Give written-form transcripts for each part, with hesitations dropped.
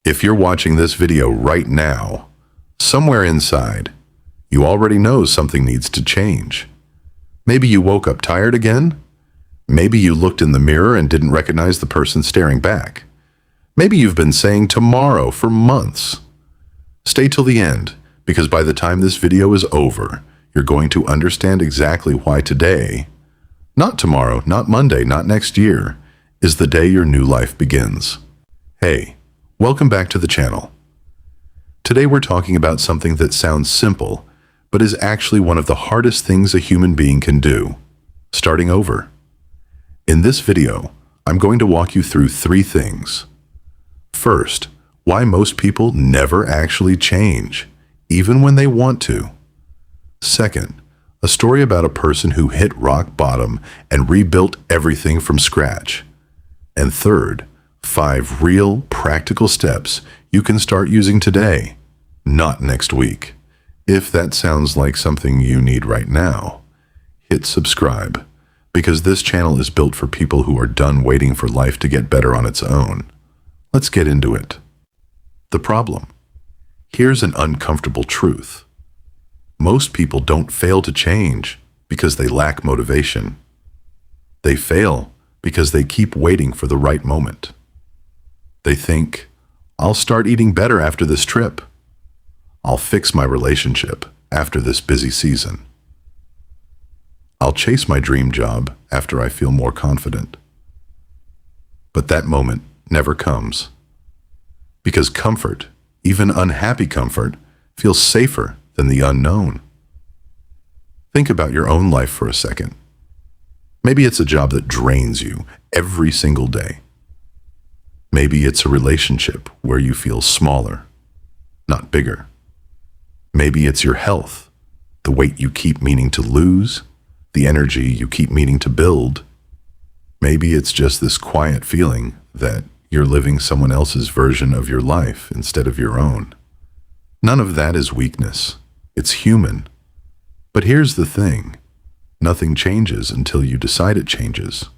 If you're watching this video right now, somewhere inside, you already know something needs to change. Maybe you woke up tired again. Maybe you looked in the mirror and didn't recognize the person staring back. Maybe you've been saying tomorrow for months. Stay till the end, because by the time this video is over, you're going to understand exactly why today, not tomorrow, not Monday, not next year, is the day your new life begins. Hey, welcome back to the channel. Today we're talking about something that sounds simple, but is actually one of the hardest things a human being can do: starting over. In this video, I'm going to walk you through 3 things. First, why most people never actually change, even when they want to. Second, a story about a person who hit rock bottom and rebuilt everything from scratch. And third, 5 real, practical steps you can start using today, not next week. If that sounds like something you need right now, hit subscribe, because this channel is built for people who are done waiting for life to get better on its own. Let's get into it. The problem. Here's an uncomfortable truth. Most people don't fail to change because they lack motivation. They fail because they keep waiting for the right moment. They think, I'll start eating better after this trip. I'll fix my relationship after this busy season. I'll chase my dream job after I feel more confident. But that moment never comes. Because comfort, even unhappy comfort, feels safer than the unknown. Think about your own life for a second. Maybe it's a job that drains you every single day. Maybe it's a relationship where you feel smaller, not bigger. Maybe it's your health, the weight you keep meaning to lose, the energy you keep meaning to build. Maybe it's just this quiet feeling that you're living someone else's version of your life instead of your own. None of that is weakness. It's human. But here's the thing. Nothing changes until you decide it changes.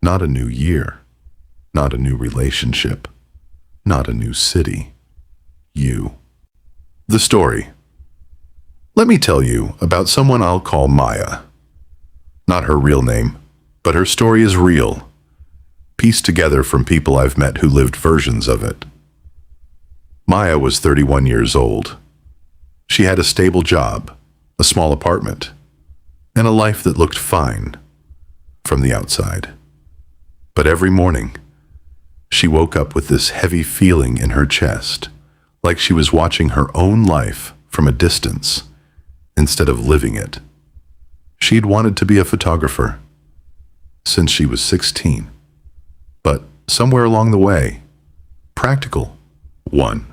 Not a new year. Not a new relationship. Not a new city. You. The story. Let me tell you about someone I'll call Maya. Not her real name, but her story is real, pieced together from people I've met who lived versions of it. Maya was 31 years old. She had a stable job, a small apartment, and a life that looked fine from the outside. But every morning, she woke up with this heavy feeling in her chest, like she was watching her own life from a distance instead of living it. She'd wanted to be a photographer since she was 16, but somewhere along the way, practical won.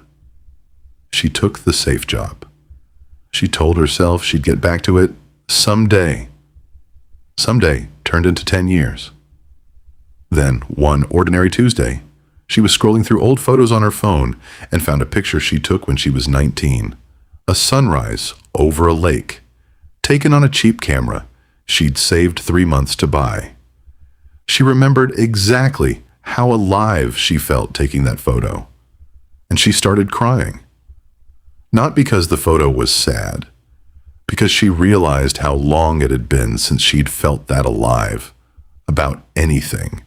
She took the safe job. She told herself she'd get back to it someday. Someday turned into 10 years. Then, one ordinary Tuesday, she was scrolling through old photos on her phone and found a picture she took when she was 19. A sunrise over a lake, taken on a cheap camera she'd saved 3 months to buy. She remembered exactly how alive she felt taking that photo, and she started crying. Not because the photo was sad, because she realized how long it had been since she'd felt that alive about anything.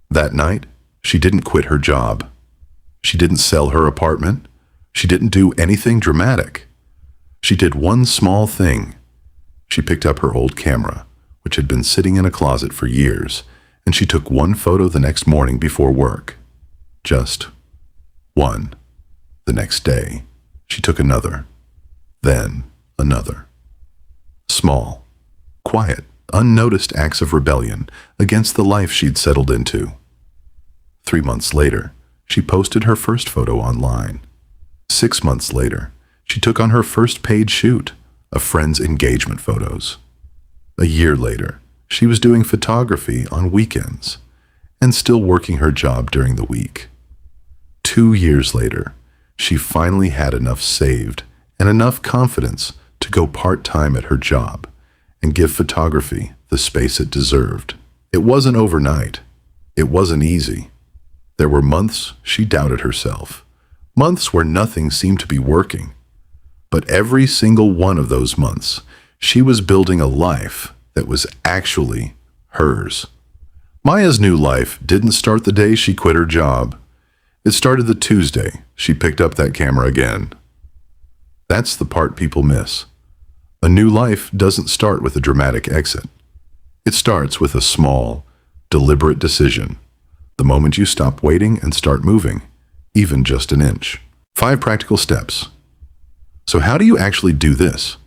That night, she didn't quit her job. She didn't sell her apartment. She didn't do anything dramatic. She did one small thing. She picked up her old camera, which had been sitting in a closet for years, and she took one photo the next morning before work. Just one. The next day, she took another. Then another. Small, quiet, unnoticed acts of rebellion against the life she'd settled into. 3 months later, she posted her first photo online. 6 months later, she took on her first paid shoot of friends' engagement photos. A year later, she was doing photography on weekends and still working her job during the week. 2 years later, she finally had enough saved and enough confidence to go part-time at her job and give photography the space it deserved. It wasn't overnight. It wasn't easy. There were months she doubted herself, months where nothing seemed to be working. But every single one of those months, she was building a life that was actually hers. Maya's new life didn't start the day she quit her job. It started the Tuesday she picked up that camera again. That's the part people miss. A new life doesn't start with a dramatic exit. It starts with a small, deliberate decision. The moment you stop waiting and start moving, even just an inch. 5 practical steps. So how do you actually do this?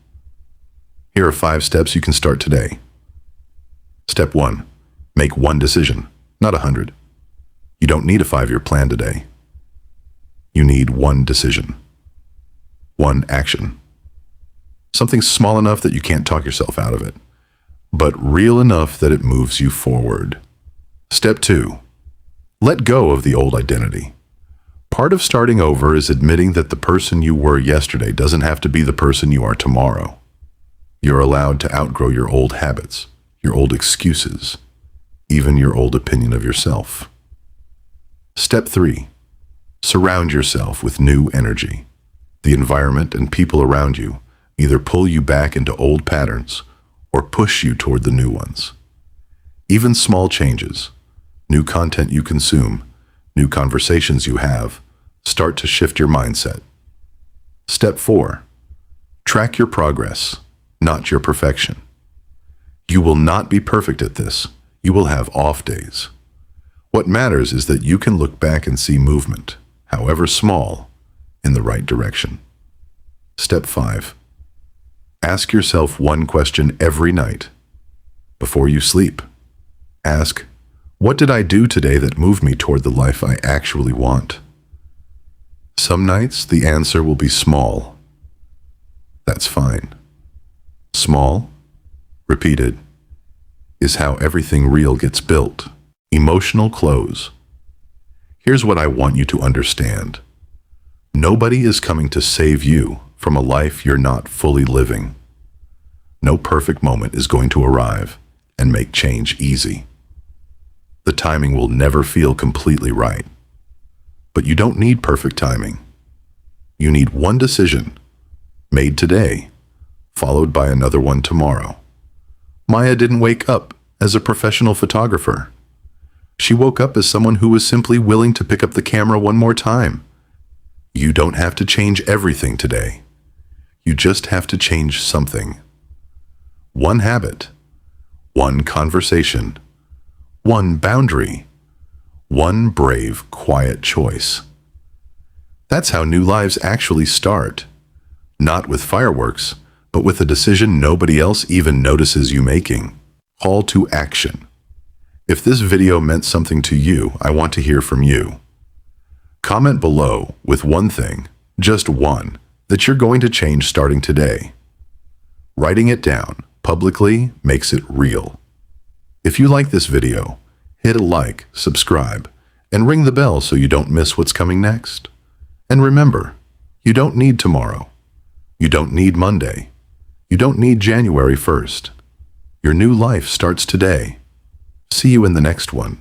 Here are 5 steps you can start today. Step 1. Make one decision, not 100. You don't need a 5-year plan today. You need one decision. One action. Something small enough that you can't talk yourself out of it, but real enough that it moves you forward. Step 2. Let go of the old identity. Part of starting over is admitting that the person you were yesterday doesn't have to be the person you are tomorrow. You're allowed to outgrow your old habits, your old excuses, even your old opinion of yourself. Step 3. Surround yourself with new energy. The environment and people around you either pull you back into old patterns or push you toward the new ones. Even small changes, new content you consume, new conversations you have, start to shift your mindset. Step 4. Track your progress, not your perfection. You will not be perfect at this. You will have off days. What matters is that you can look back and see movement, however small, in the right direction. Step 5. Ask yourself one question every night. Before you sleep, ask, what did I do today that moved me toward the life I actually want? Some nights the answer will be small. That's fine. Small, repeated, is how everything real gets built. Emotional close. Here's what I want you to understand. Nobody is coming to save you from a life you're not fully living. No perfect moment is going to arrive and make change easy. The timing will never feel completely right. But you don't need perfect timing. You need one decision, made today, followed by another one tomorrow. Maya didn't wake up as a professional photographer. She woke up as someone who was simply willing to pick up the camera one more time. You don't have to change everything today. You just have to change something. One habit, one conversation, one boundary, one brave, quiet choice. That's how new lives actually start. Not with fireworks, but with a decision nobody else even notices you making. Call to action. If this video meant something to you, I want to hear from you. Comment below with one thing, just one, that you're going to change starting today. Writing it down publicly makes it real. If you like this video, hit a like, subscribe, and ring the bell so you don't miss what's coming next. And remember, you don't need tomorrow. You don't need Monday. You don't need January 1st. Your new life starts today. See you in the next one.